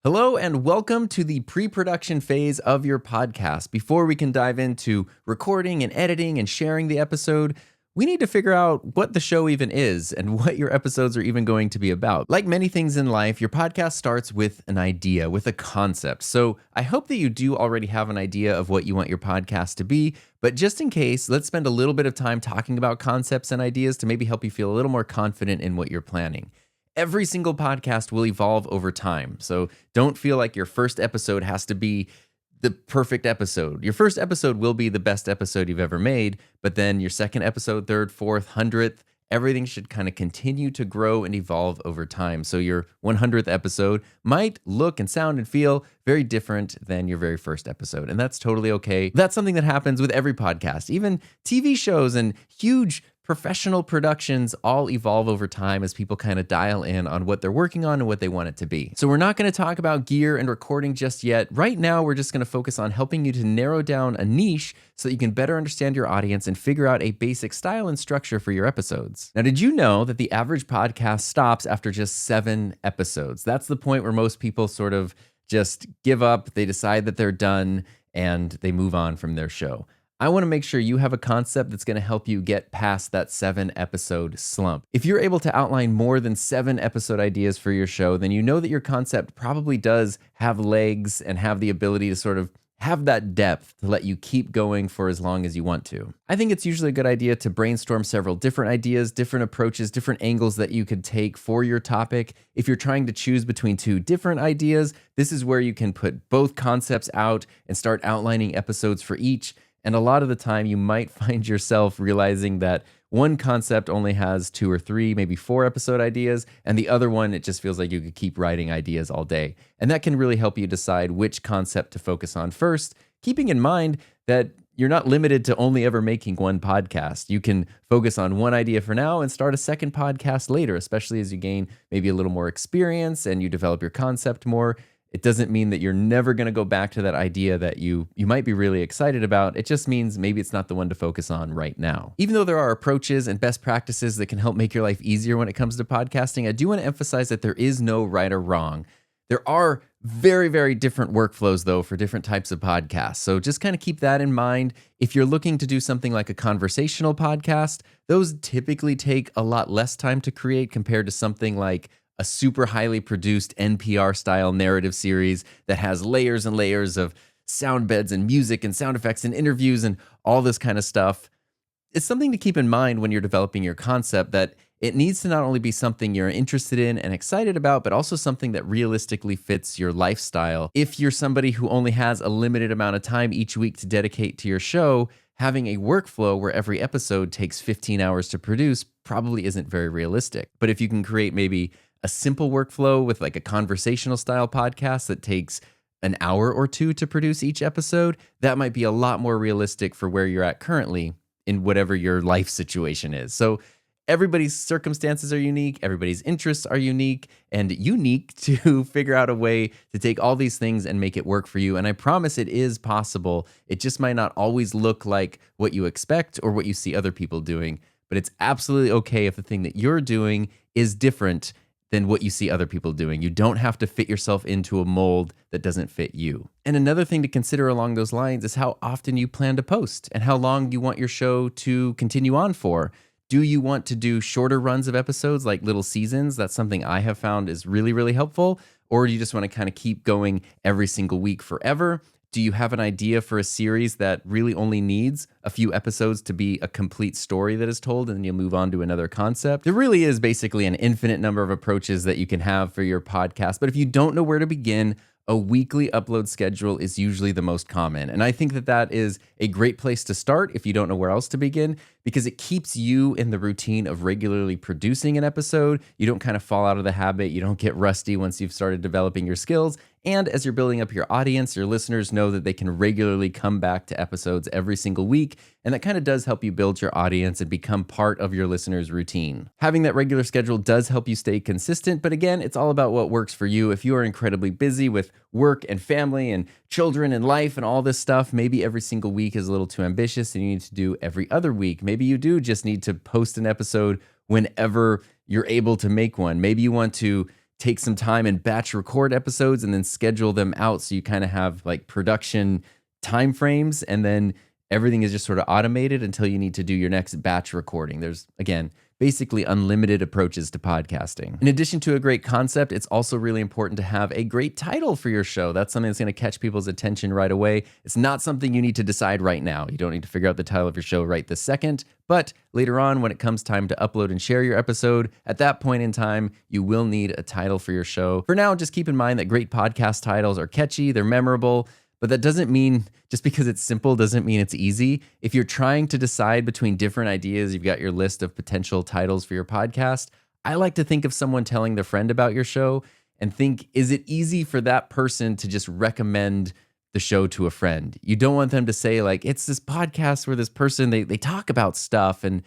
Hello and welcome to the pre-production phase of your podcast. Before we can dive into recording and editing and sharing the episode, we need to figure out what the show even is and what your episodes are even going to be about. Like many things in life, your podcast starts with an idea, with a concept. So I hope that you do already have an idea of what you want your podcast to be. But just in case, let's spend a little bit of time talking about concepts and ideas to maybe help you feel a little more confident in what you're planning. Every single podcast will evolve over time. So don't feel like your first episode has to be the perfect episode. Your first episode will be the best episode you've ever made, but then your second episode, third, fourth, 100th, everything should kind of continue to grow and evolve over time. So your 100th episode might look and sound and feel very different than your very first episode. And that's totally okay. That's something that happens with every podcast. Even TV shows and huge professional productions all evolve over time as people kind of dial in on what they're working on and what they want it to be. So we're not going to talk about gear and recording just yet. Right now, we're just going to focus on helping you to narrow down a niche so that you can better understand your audience and figure out a basic style and structure for your episodes. Now, did you know that the average podcast stops after just 7 episodes? That's the point where most people sort of just give up, they decide that they're done, and they move on from their show. I want to make sure you have a concept that's going to help you get past that 7-episode slump. If you're able to outline more than 7 episode ideas for your show, then you know that your concept probably does have legs and have the ability to sort of have that depth to let you keep going for as long as you want to. I think it's usually a good idea to brainstorm several different ideas, different approaches, different angles that you could take for your topic. If you're trying to choose between 2 different ideas, this is where you can put both concepts out and start outlining episodes for each. And a lot of the time, you might find yourself realizing that one concept only has 2 or 3, maybe 4 episode ideas, and the other one, it just feels like you could keep writing ideas all day. And that can really help you decide which concept to focus on first, keeping in mind that you're not limited to only ever making one podcast. You can focus on one idea for now and start a second podcast later, especially as you gain maybe a little more experience and you develop your concept more. It doesn't mean that you're never going to go back to that idea that you might be really excited about. It just means maybe it's not the one to focus on right now. Even though there are approaches and best practices that can help make your life easier when it comes to podcasting, I do want to emphasize that there is no right or wrong. There are very, very different workflows, though, for different types of podcasts. So just kind of keep that in mind. If you're looking to do something like a conversational podcast, those typically take a lot less time to create compared to something like a super highly produced NPR style narrative series that has layers and layers of sound beds and music and sound effects and interviews and all this kind of stuff. It's something to keep in mind when you're developing your concept, that it needs to not only be something you're interested in and excited about, but also something that realistically fits your lifestyle. If you're somebody who only has a limited amount of time each week to dedicate to your show, having a workflow where every episode takes 15 hours to produce probably isn't very realistic. But if you can create maybe a simple workflow with like a conversational style podcast that takes an hour or 2 to produce each episode, that might be a lot more realistic for where you're at currently in whatever your life situation is. So everybody's circumstances are unique, everybody's interests are unique, and unique to figure out a way to take all these things and make it work for you. And I promise it is possible. It just might not always look like what you expect or what you see other people doing, but it's absolutely okay if the thing that you're doing is different than what you see other people doing. You don't have to fit yourself into a mold that doesn't fit you. And another thing to consider along those lines is how often you plan to post and how long you want your show to continue on for. Do you want to do shorter runs of episodes like little seasons? That's something I have found is really, really helpful. Or do you just want to kind of keep going every single week forever? Do you have an idea for a series that really only needs a few episodes to be a complete story that is told, and then you'll move on to another concept? There really is basically an infinite number of approaches that you can have for your podcast. But if you don't know where to begin, a weekly upload schedule is usually the most common. And I think that that is a great place to start if you don't know where else to begin, because it keeps you in the routine of regularly producing an episode. You don't kind of fall out of the habit. You don't get rusty once you've started developing your skills. And as you're building up your audience, your listeners know that they can regularly come back to episodes every single week. And that kind of does help you build your audience and become part of your listeners' routine. Having that regular schedule does help you stay consistent. But again, it's all about what works for you. If you are incredibly busy with work and family and children and life and all this stuff, maybe every single week is a little too ambitious and you need to do every other week. Maybe you do just need to post an episode whenever you're able to make one. Maybe you want to take some time and batch record episodes and then schedule them out so you kind of have like production time frames, and then everything is just sort of automated until you need to do your next batch recording. There's, again, basically unlimited approaches to podcasting. In addition to a great concept, it's also really important to have a great title for your show. That's something that's going to catch people's attention right away. It's not something you need to decide right now. You don't need to figure out the title of your show right this second, but later on, when it comes time to upload and share your episode, at that point in time, you will need a title for your show. For now, just keep in mind that great podcast titles are catchy, they're memorable, but that doesn't mean, just because it's simple doesn't mean it's easy. If you're trying to decide between different ideas, you've got your list of potential titles for your podcast, I like to think of someone telling their friend about your show and think, is it easy for that person to just recommend the show to a friend? You don't want them to say like, it's this podcast where this person, they talk about stuff and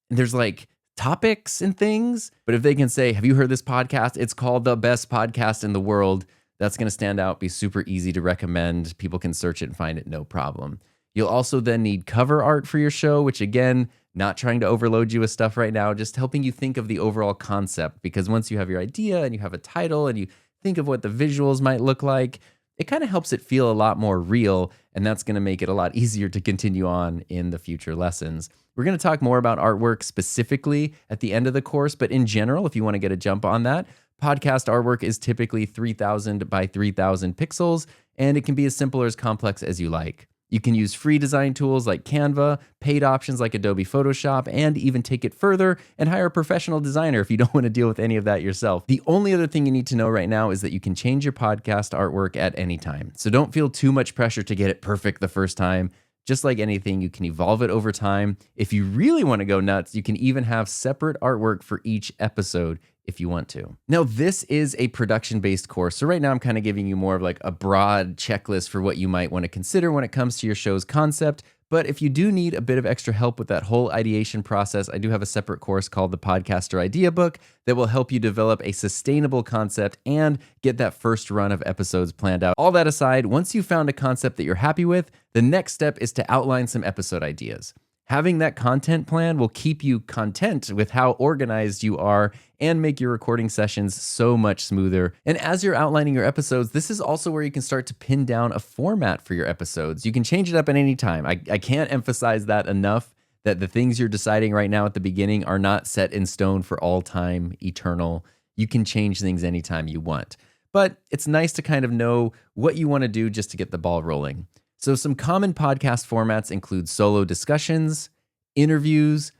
there's like topics and things. But if they can say, have you heard this podcast? It's called the best podcast in the world. That's going to stand out, be super easy to recommend. People can search it and find it, no problem. You'll also then need cover art for your show, which again, not trying to overload you with stuff right now, just helping you think of the overall concept. Because once you have your idea and you have a title and you think of what the visuals might look like, it kind of helps it feel a lot more real. And that's going to make it a lot easier to continue on in the future lessons. We're going to talk more about artwork specifically at the end of the course, but in general, if you want to get a jump on that, podcast artwork is typically 3,000 by 3,000 pixels, and it can be as simple or as complex as you like. You can use free design tools like Canva, paid options like Adobe Photoshop, and even take it further and hire a professional designer if you don't want to deal with any of that yourself. The only other thing you need to know right now is that you can change your podcast artwork at any time. So don't feel too much pressure to get it perfect the first time. Just like anything, you can evolve it over time. If you really want to go nuts, you can even have separate artwork for each episode if you want to. Now, this is a production-based course, so right now I'm kind of giving you more of like a broad checklist for what you might want to consider when it comes to your show's concept. But if you do need a bit of extra help with that whole ideation process, I do have a separate course called the Podcaster Idea Book that will help you develop a sustainable concept and get that first run of episodes planned out. All that aside, once you've found a concept that you're happy with, the next step is to outline some episode ideas. Having that content plan will keep you content with how organized you are and make your recording sessions so much smoother. And as you're outlining your episodes, this is also where you can start to pin down a format for your episodes. You can change it up at any time. I can't emphasize that enough, that the things you're deciding right now at the beginning are not set in stone for all time, eternal. You can change things anytime you want. But it's nice to kind of know what you want to do just to get the ball rolling. So some common podcast formats include solo discussions, interviews,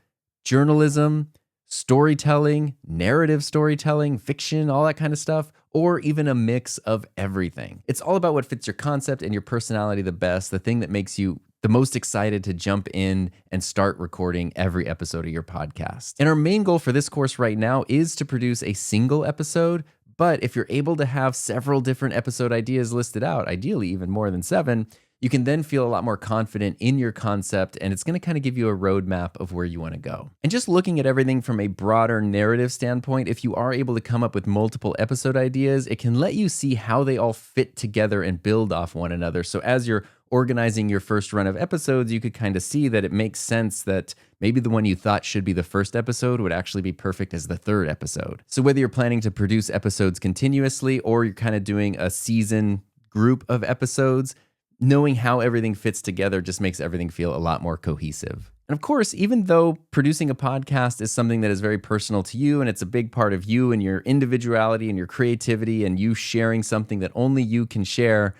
journalism, storytelling, narrative storytelling, fiction, all that kind of stuff, or even a mix of everything. It's all about what fits your concept and your personality the best, the thing that makes you the most excited to jump in and start recording every episode of your podcast. And our main goal for this course right now is to produce a single episode. But if you're able to have several different episode ideas listed out, ideally even more than 7, you can then feel a lot more confident in your concept, and it's going to kind of give you a roadmap of where you want to go. And just looking at everything from a broader narrative standpoint, if you are able to come up with multiple episode ideas, it can let you see how they all fit together and build off one another. So as you're organizing your first run of episodes, you could kind of see that it makes sense that maybe the one you thought should be the first episode would actually be perfect as the third episode. So whether you're planning to produce episodes continuously or you're kind of doing a season group of episodes, knowing how everything fits together just makes everything feel a lot more cohesive. And of course, even though producing a podcast is something that is very personal to you and it's a big part of you and your individuality and your creativity and you sharing something that only you can share,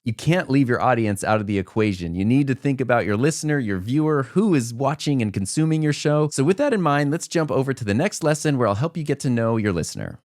you can't leave your audience out of the equation. You need to think about your listener, your viewer, who is watching and consuming your show. So with that in mind, let's jump over to the next lesson where I'll help you get to know your listener.